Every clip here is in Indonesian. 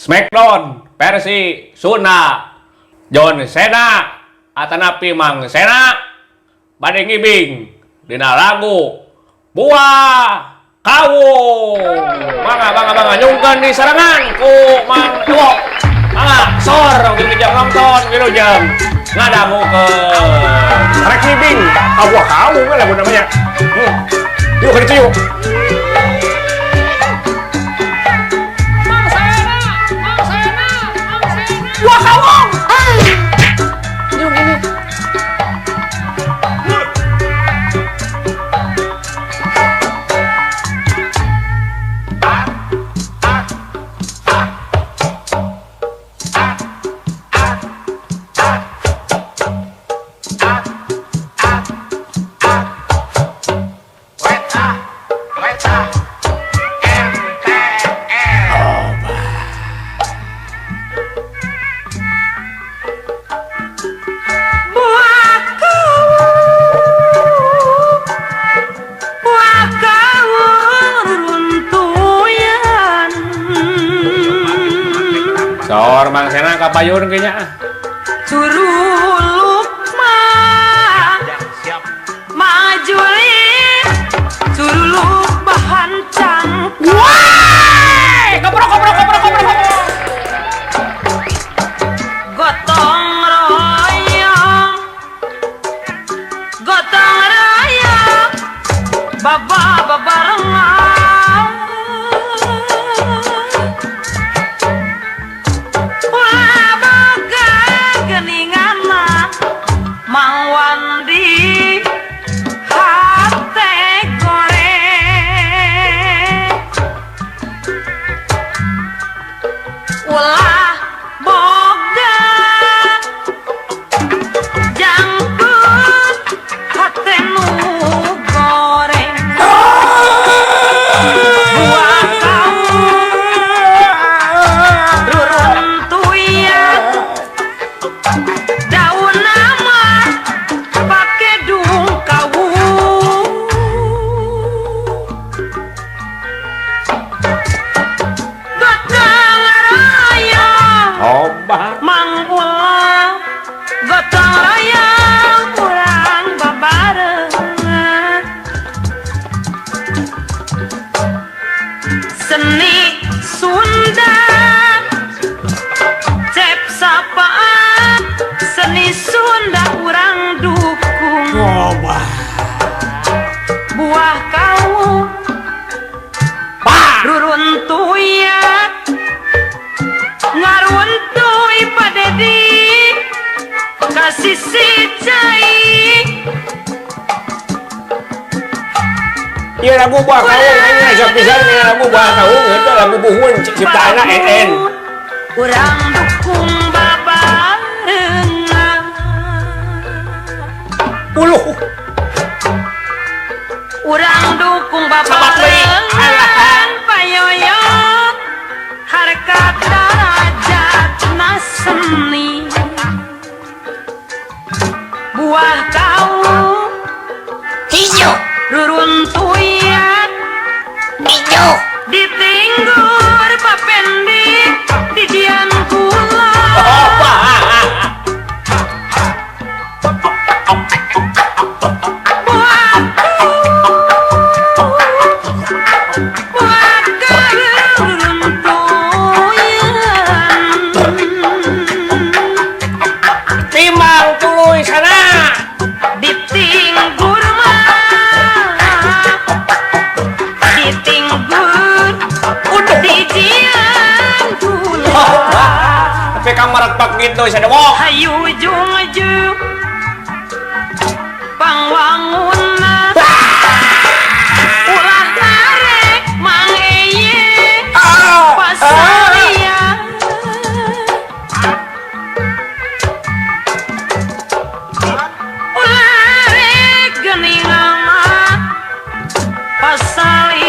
Smackdown versi Sunda John Cena atanapi Mang Sena bade ngibing dina lagu Buah Kawu. Bangga nyungkeun di sarangan ku Mang Ewo. Bangga sor wilujeng nonton wilujeng ngadangukeun. Rek ngibing Buah Kawu kan lagu namanya. Yuk ke yuk. Buah Kawu. Sor Mang Sena kapayun kayaknya. Curuluk majuin curuluk bahan cangkang. Wah, koprok. Gotong royong, barengan. Ulah boga geninganna Mang Wandi hate goreng. Ulah boga jangkut hate nu goreng. Buah kawu ruruntuyan daun nama pake dung kawu. Gotong royong Obat. Mang ulah gotong royong urang babarengan. Seni Sunda cep sapaan, seni Sunda urang dukung. Buah kawu ruruntuyan ngaruntuy padedi kasih si cai. Iya lagu Buah Kawu ini bisa lagu Buah Kawu itu lagu buhun ciptaanna NN. Urang dukung babarengan. Uluh. Urang dukung Sabat deui. babarengan payoyot harkat darajatna seni. Buah kawu Hijau, ruruntuyan hijau, ditinggur papendik di dian kula. Buah kawu ruruntuyan Timbang tuluy sana. ditinggur ditinggur di dian kula. Tapi kamar pak gitu saya dewok. Hayu ujung-ujung pangwangunna ulah narek Mang Eye pasalian. Ulah rek geninganna pasalian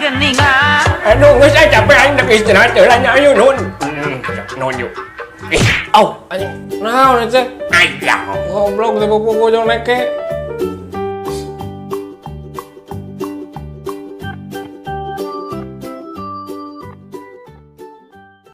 geningan. Aduh, nggak saya capek aing dak istirahat teh lah nya ayo nun. Nun yuk. Au, anjing. Naon teh? Ayah. Goblok teh buku jong neke.